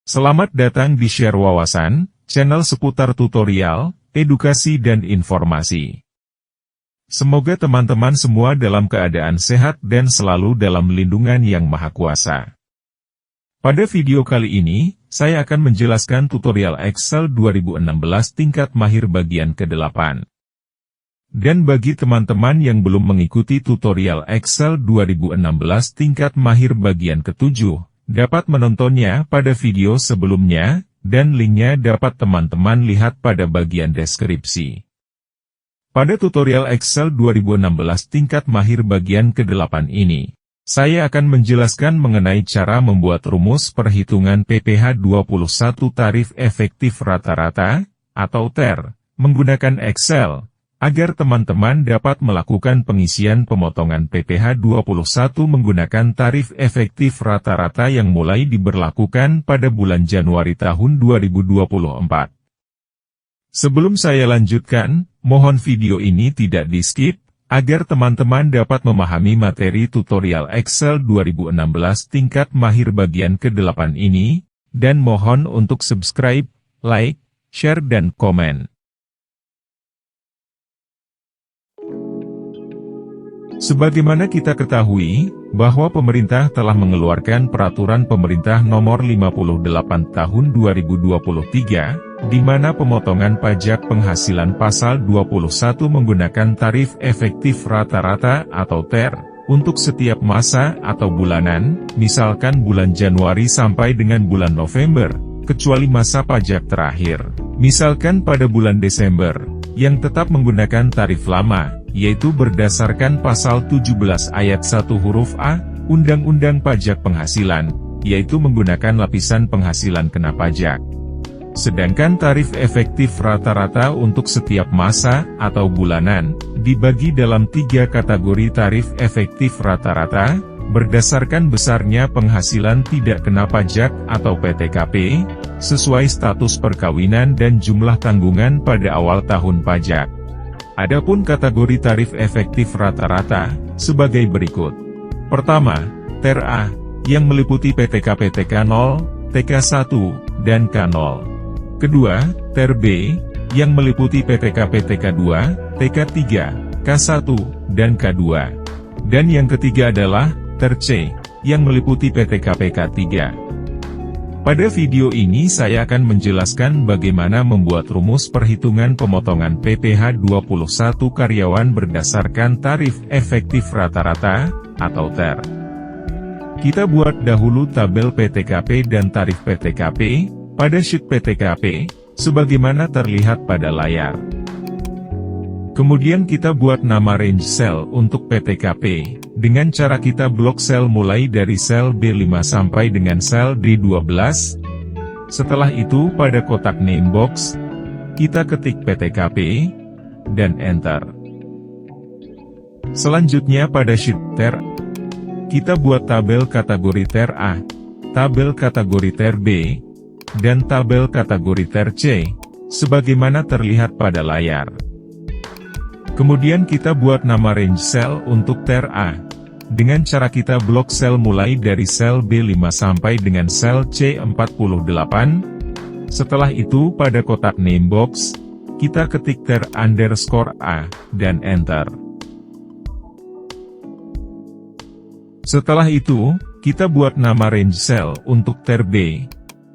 Selamat datang di Share Wawasan, channel seputar tutorial, edukasi dan informasi. Semoga teman-teman semua dalam keadaan sehat dan selalu dalam lindungan Yang Maha Kuasa. Pada video kali ini, saya akan menjelaskan tutorial Excel 2016 tingkat mahir bagian ke-8. Dan bagi teman-teman yang belum mengikuti tutorial Excel 2016 tingkat mahir bagian ke-7, dapat menontonnya pada video sebelumnya, dan linknya dapat teman-teman lihat pada bagian deskripsi. Pada tutorial Excel 2016 tingkat mahir bagian ke-8 ini, saya akan menjelaskan mengenai cara membuat rumus perhitungan PPh 21 tarif efektif rata-rata, atau TER, menggunakan Excel, agar teman-teman dapat melakukan pengisian pemotongan PPh 21 menggunakan tarif efektif rata-rata yang mulai diberlakukan pada bulan Januari tahun 2024. Sebelum saya lanjutkan, mohon video ini tidak di-skip, agar teman-teman dapat memahami materi tutorial Excel 2016 tingkat mahir bagian ke-8 ini, dan mohon untuk subscribe, like, share dan komen. Sebagaimana kita ketahui, bahwa pemerintah telah mengeluarkan Peraturan Pemerintah Nomor 58 Tahun 2023, di mana pemotongan pajak penghasilan Pasal 21 menggunakan tarif efektif rata-rata atau TER, untuk setiap masa atau bulanan, misalkan bulan Januari sampai dengan bulan November, kecuali masa pajak terakhir, misalkan pada bulan Desember, yang tetap menggunakan tarif lama, yaitu berdasarkan Pasal 17 Ayat 1 huruf A, Undang-Undang Pajak Penghasilan, yaitu menggunakan lapisan penghasilan kena pajak. Sedangkan tarif efektif rata-rata untuk setiap masa atau bulanan, dibagi dalam 3 kategori tarif efektif rata-rata, berdasarkan besarnya penghasilan tidak kena pajak atau PTKP, sesuai status perkawinan dan jumlah tanggungan pada awal tahun pajak. Adapun kategori tarif efektif rata-rata, sebagai berikut. Pertama, TER A, yang meliputi PTKP TK0, TK1, dan K0. Kedua, TER B, yang meliputi PTKP TK2, TK3, K1, dan K2. Dan yang ketiga adalah, TER C, yang meliputi PTKP K3. Pada video ini saya akan menjelaskan bagaimana membuat rumus perhitungan pemotongan PPh 21 karyawan berdasarkan tarif efektif rata-rata, atau TER. Kita buat dahulu tabel PTKP dan tarif PTKP, pada sheet PTKP, sebagaimana terlihat pada layar. Kemudian kita buat nama range cell untuk PTKP, dengan cara kita blok sel mulai dari sel B5 sampai dengan sel D12. Setelah itu pada kotak name box, kita ketik PTKP, dan enter. Selanjutnya pada sheet TER, kita buat tabel kategori TER A, tabel kategori TER B, dan tabel kategori TER C, sebagaimana terlihat pada layar. Kemudian kita buat nama range cell untuk TER A, dengan cara kita blok sel mulai dari sel B5 sampai dengan sel C48. Setelah itu pada kotak name box, kita ketik TER underscore A, dan enter. Setelah itu, kita buat nama range cell untuk TER B,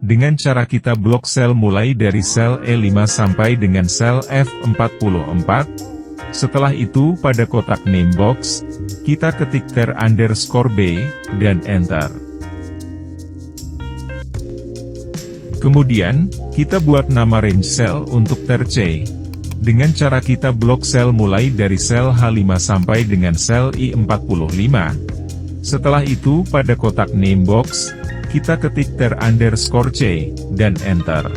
dengan cara kita blok sel mulai dari sel E5 sampai dengan sel F44. Setelah itu pada kotak name box, kita ketik TER underscore B, dan enter. Kemudian, kita buat nama range cell untuk TER C, dengan cara kita blok sel mulai dari sel H5 sampai dengan sel I45. Setelah itu pada kotak name box, kita ketik TER underscore C, dan enter.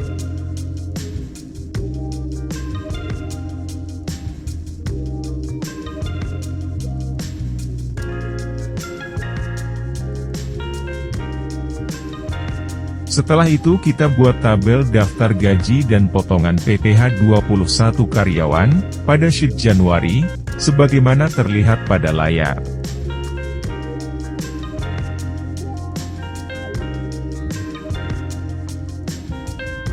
Setelah itu kita buat tabel daftar gaji dan potongan PPh 21 karyawan, pada sheet Januari, sebagaimana terlihat pada layar.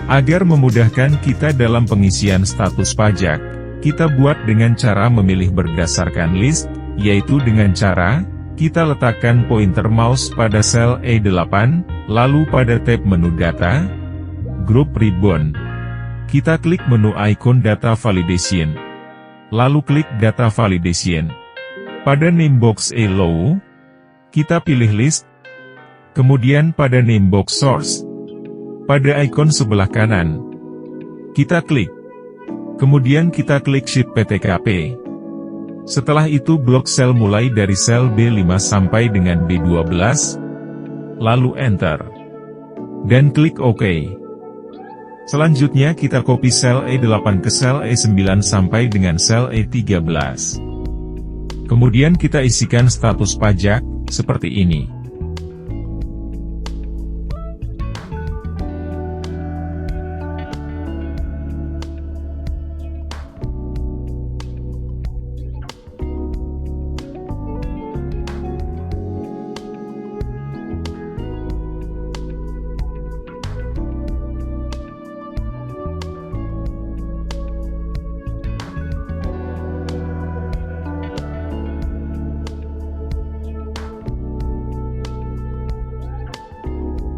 Agar memudahkan kita dalam pengisian status pajak, kita buat dengan cara memilih berdasarkan list, yaitu dengan cara, kita letakkan pointer mouse pada sel E8, lalu pada tab menu data, group ribbon. Kita klik menu icon data validation. Lalu klik data validation. Pada name box E-Low, kita pilih list, kemudian pada name box source. Pada ikon sebelah kanan, kita klik. Kemudian kita klik Sheet PTKP. Setelah itu blok sel mulai dari sel B5 sampai dengan B12. Lalu Enter. Dan klik OK. Selanjutnya kita copy sel E8 ke sel E9 sampai dengan sel E13. Kemudian kita isikan status pajak, seperti ini.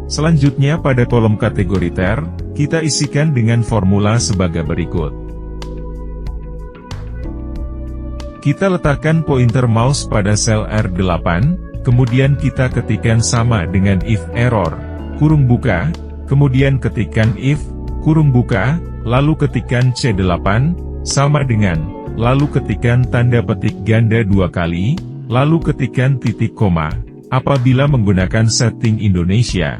Selanjutnya pada kolom kategori TER, kita isikan dengan formula sebagai berikut. Kita letakkan pointer mouse pada sel R8, kemudian kita ketikkan sama dengan if error, kurung buka, kemudian ketikkan if, kurung buka, lalu ketikkan C8, sama dengan, lalu ketikkan tanda petik ganda 2 kali, lalu ketikkan titik koma, apabila menggunakan setting Indonesia.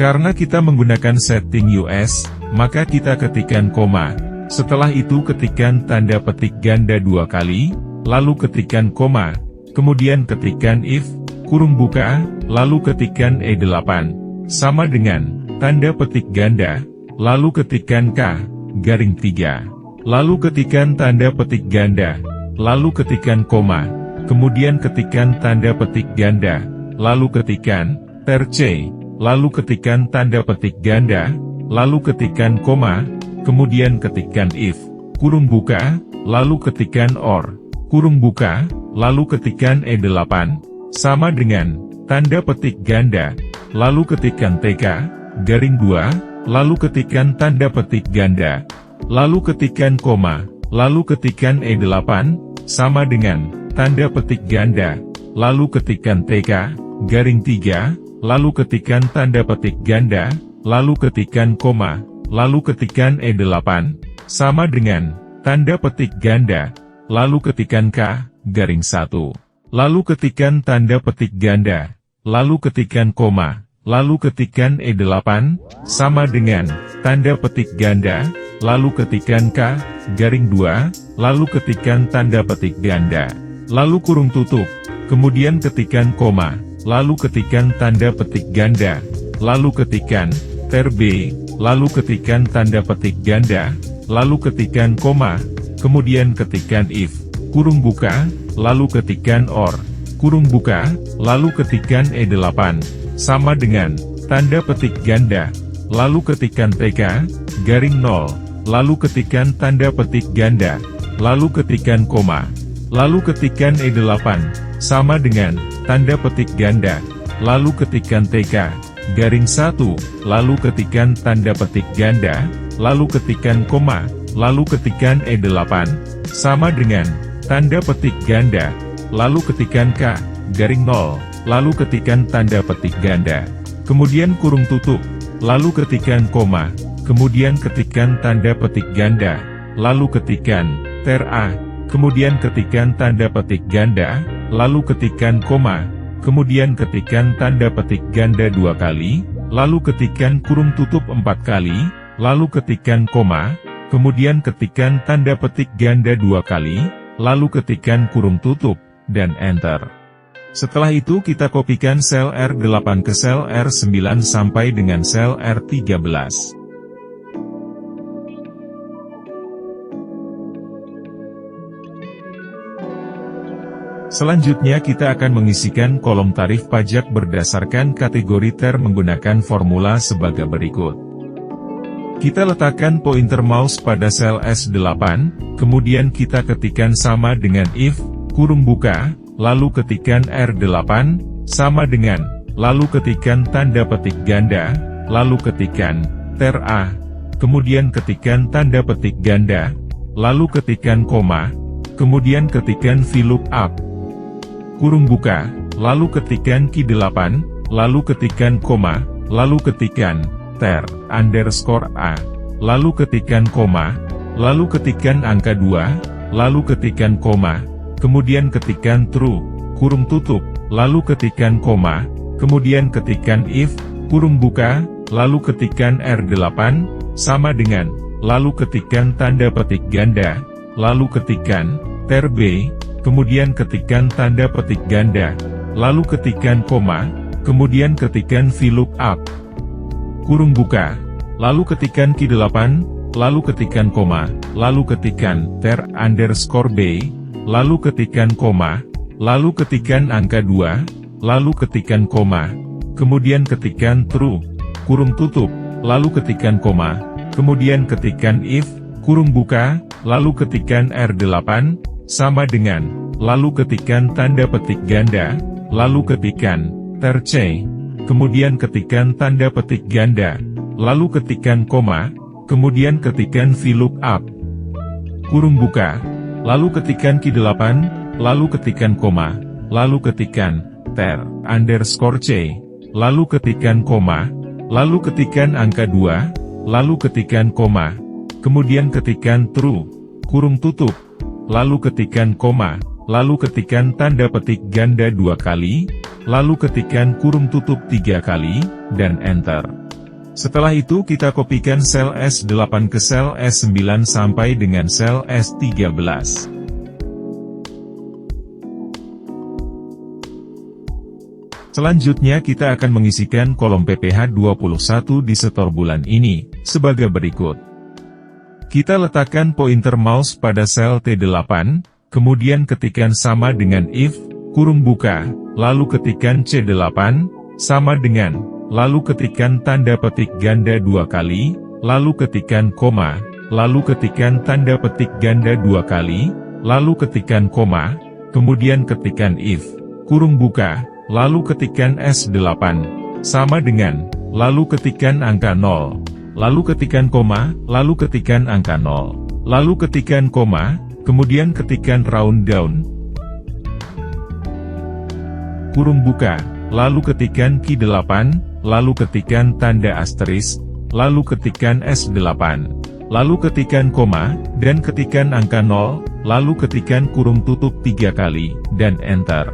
Karena kita menggunakan setting US, maka kita ketikkan koma. Setelah itu ketikkan tanda petik ganda 2 kali, lalu ketikkan koma, kemudian ketikkan if, kurung buka, lalu ketikkan E8, sama dengan, tanda petik ganda, lalu ketikkan K, garing 3, lalu ketikkan tanda petik ganda, lalu ketikkan koma, kemudian ketikkan tanda petik ganda, lalu ketikkan, ter C, lalu ketikkan tanda petik ganda, lalu ketikkan koma, kemudian ketikkan if, kurung buka, lalu ketikkan OR, kurung buka, lalu ketikkan E8, sama dengan, tanda petik ganda, lalu ketikkan TK, garing 2, lalu ketikkan tanda petik ganda, lalu ketikkan koma, lalu ketikkan E8, sama dengan, tanda petik ganda, lalu ketikkan TK, garing 3, lalu ketikkan tanda petik ganda, lalu ketikkan koma, lalu ketikkan E8, sama dengan, tanda petik ganda, lalu ketikkan K, garing 1, lalu ketikkan tanda petik ganda, lalu ketikkan koma, lalu ketikkan E8, sama dengan, tanda petik ganda, lalu ketikkan K, garing 2, lalu ketikkan tanda petik ganda, lalu kurung tutup, kemudian ketikkan koma, lalu ketikkan tanda petik ganda, lalu ketikkan, ter B, lalu ketikkan tanda petik ganda, lalu ketikkan koma, kemudian ketikkan if, kurung buka, lalu ketikkan OR, kurung buka, lalu ketikkan E8, sama dengan, tanda petik ganda, lalu ketikkan TK, garing 0, lalu ketikkan tanda petik ganda, lalu ketikkan koma, lalu ketikkan E8, sama dengan, tanda petik ganda, lalu ketikkan TK, garing 1, lalu ketikkan tanda petik ganda, lalu ketikkan koma, lalu ketikkan E8, sama dengan, tanda petik ganda, lalu ketikkan K, garing 0, lalu ketikkan tanda petik ganda, kemudian kurung tutup, lalu ketikkan koma, kemudian ketikkan tanda petik ganda, lalu ketikkan, ter A, kemudian ketikkan tanda petik ganda, lalu ketikkan koma, kemudian ketikkan tanda petik ganda 2 kali, lalu ketikkan kurung tutup 4 kali, lalu ketikkan koma, kemudian ketikkan tanda petik ganda 2 kali, lalu ketikkan kurung tutup, dan Enter. Setelah itu kita kopikan sel R8 ke sel R9 sampai dengan sel R13. Selanjutnya kita akan mengisikan kolom tarif pajak berdasarkan kategori TER menggunakan formula sebagai berikut. Kita letakkan pointer mouse pada sel S8, kemudian kita ketikkan sama dengan if, kurung buka, lalu ketikkan R8, sama dengan, lalu ketikkan tanda petik ganda, lalu ketikkan, ter A, kemudian ketikkan tanda petik ganda, lalu ketikkan koma, kemudian ketikkan VLOOKUP, kurung buka, lalu ketikkan Q8, lalu ketikkan koma, lalu ketikkan, ter, underscore A, lalu ketikkan koma, lalu ketikkan angka 2, lalu ketikkan koma, kemudian ketikkan true, kurung tutup, lalu ketikkan koma, kemudian ketikkan if, kurung buka, lalu ketikkan R8, sama dengan, lalu ketikkan tanda petik ganda, lalu ketikkan, ter B, kemudian ketikkan tanda petik ganda, lalu ketikkan koma, kemudian ketikkan VLOOKUP, kurung buka, lalu ketikkan Q8, lalu ketikkan koma, lalu ketikkan ter underscore B, lalu ketikkan koma, lalu ketikkan angka 2, lalu ketikkan koma, kemudian ketikkan true, kurung tutup, lalu ketikkan koma, kemudian ketikkan if, kurung buka, lalu ketikkan R8, sama dengan, lalu ketikkan tanda petik ganda, lalu ketikkan ter C, kemudian ketikkan tanda petik ganda, lalu ketikkan koma, kemudian ketikkan VLOOKUP, kurung buka, lalu ketikkan Q8, lalu ketikkan koma, lalu ketikkan, ter, underscore C, lalu ketikkan koma, lalu ketikkan angka 2, lalu ketikkan koma, kemudian ketikkan true, kurung tutup, lalu ketikkan koma, lalu ketikkan tanda petik ganda 2 kali, lalu ketikkan kurung tutup 3 kali, dan enter. Setelah itu kita kopikan sel S8 ke sel S9 sampai dengan sel S13. Selanjutnya kita akan mengisikan kolom PPH 21 di setor bulan ini, sebagai berikut. Kita letakkan pointer mouse pada sel T8, kemudian ketikkan sama dengan if, kurung buka, lalu ketikkan C8, sama dengan, lalu ketikkan tanda petik ganda 2 kali, lalu ketikkan koma, lalu ketikkan tanda petik ganda 2 kali, lalu ketikkan koma, kemudian ketikkan if, kurung buka, lalu ketikkan S8, sama dengan, lalu ketikkan angka 0, lalu ketikkan koma, lalu ketikkan angka 0, lalu ketikkan koma, kemudian ketikkan round down, kurung buka, lalu ketikkan Q8, lalu ketikkan tanda asterisk, lalu ketikkan S8, lalu ketikkan koma, dan ketikkan angka 0, lalu ketikkan kurung tutup 3 kali, dan enter.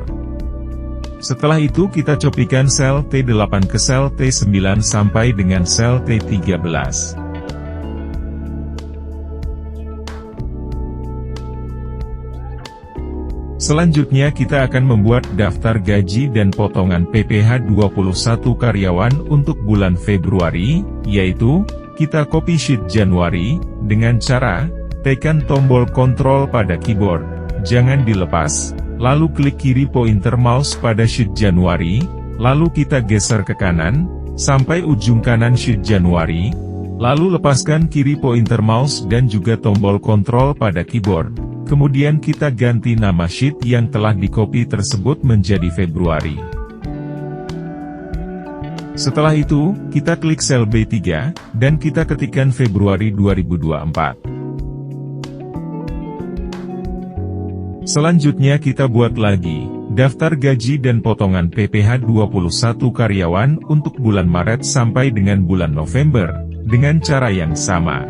Setelah itu kita copikan sel T8 ke sel T9 sampai dengan sel T13. Selanjutnya kita akan membuat daftar gaji dan potongan PPH 21 karyawan untuk bulan Februari, yaitu, kita copy sheet Januari, dengan cara, tekan tombol kontrol pada keyboard, jangan dilepas, lalu klik kiri pointer mouse pada sheet Januari, lalu kita geser ke kanan, sampai ujung kanan sheet Januari, lalu lepaskan kiri pointer mouse dan juga tombol kontrol pada keyboard. Kemudian kita ganti nama sheet yang telah di-copy tersebut menjadi Februari. Setelah itu, kita klik sel B3, dan kita ketikkan Februari 2024. Selanjutnya kita buat lagi, daftar gaji dan potongan PPH 21 karyawan untuk bulan Maret sampai dengan bulan November, dengan cara yang sama.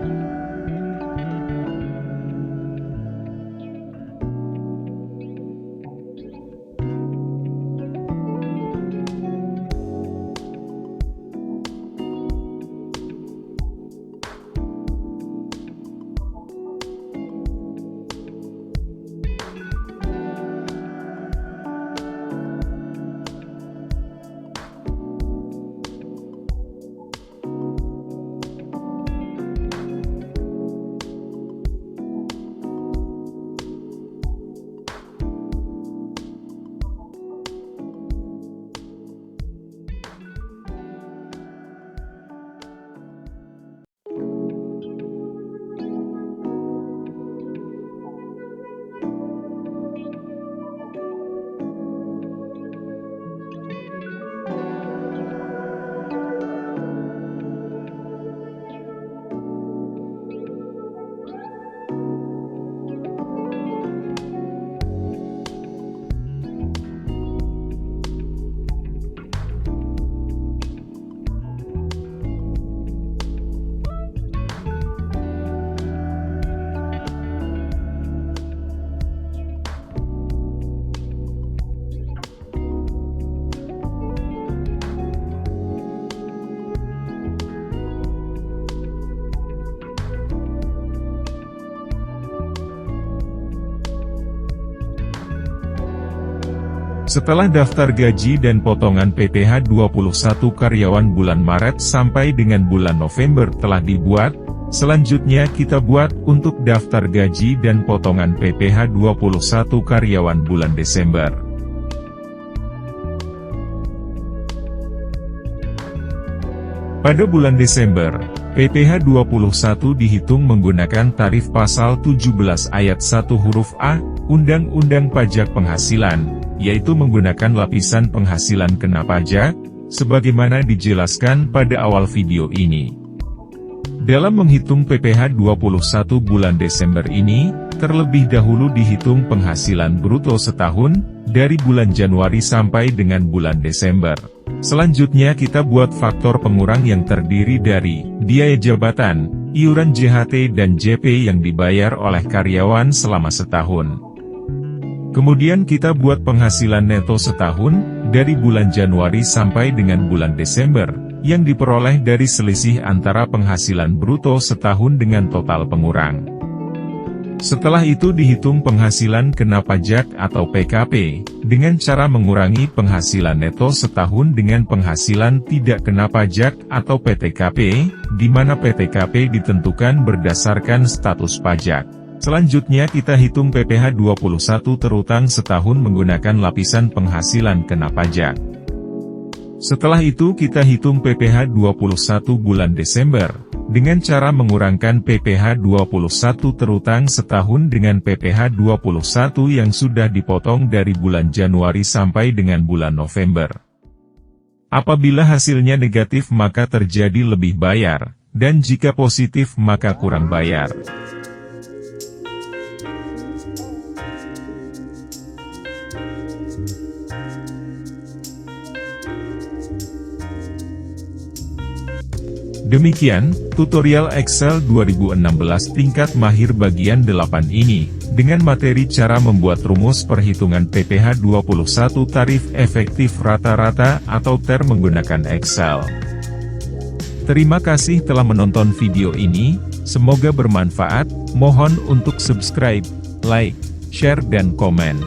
Setelah daftar gaji dan potongan PPh 21 karyawan bulan Maret sampai dengan bulan November telah dibuat, selanjutnya kita buat untuk daftar gaji dan potongan PPh 21 karyawan bulan Desember. Pada bulan Desember, PPh 21 dihitung menggunakan tarif pasal 17 ayat 1 huruf A, Undang-Undang Pajak Penghasilan, yaitu menggunakan lapisan penghasilan kena pajak, sebagaimana dijelaskan pada awal video ini. Dalam menghitung PPh 21 bulan Desember ini, terlebih dahulu dihitung penghasilan bruto setahun, dari bulan Januari sampai dengan bulan Desember. Selanjutnya kita buat faktor pengurang yang terdiri dari biaya jabatan, iuran JHT dan JP yang dibayar oleh karyawan selama setahun. Kemudian kita buat penghasilan neto setahun, dari bulan Januari sampai dengan bulan Desember, yang diperoleh dari selisih antara penghasilan bruto setahun dengan total pengurang. Setelah itu dihitung penghasilan kena pajak atau PKP, dengan cara mengurangi penghasilan neto setahun dengan penghasilan tidak kena pajak atau PTKP, di mana PTKP ditentukan berdasarkan status pajak. Selanjutnya kita hitung PPh 21 terutang setahun menggunakan lapisan penghasilan kena pajak. Setelah itu kita hitung PPh 21 bulan Desember, dengan cara mengurangkan PPh 21 terutang setahun dengan PPh 21 yang sudah dipotong dari bulan Januari sampai dengan bulan November. Apabila hasilnya negatif maka terjadi lebih bayar, dan jika positif maka kurang bayar. Demikian, tutorial Excel 2016 tingkat mahir bagian 8 ini, dengan materi cara membuat rumus perhitungan PPh 21 tarif efektif rata-rata atau TER menggunakan Excel. Terima kasih telah menonton video ini, semoga bermanfaat, mohon untuk subscribe, like, share dan komen.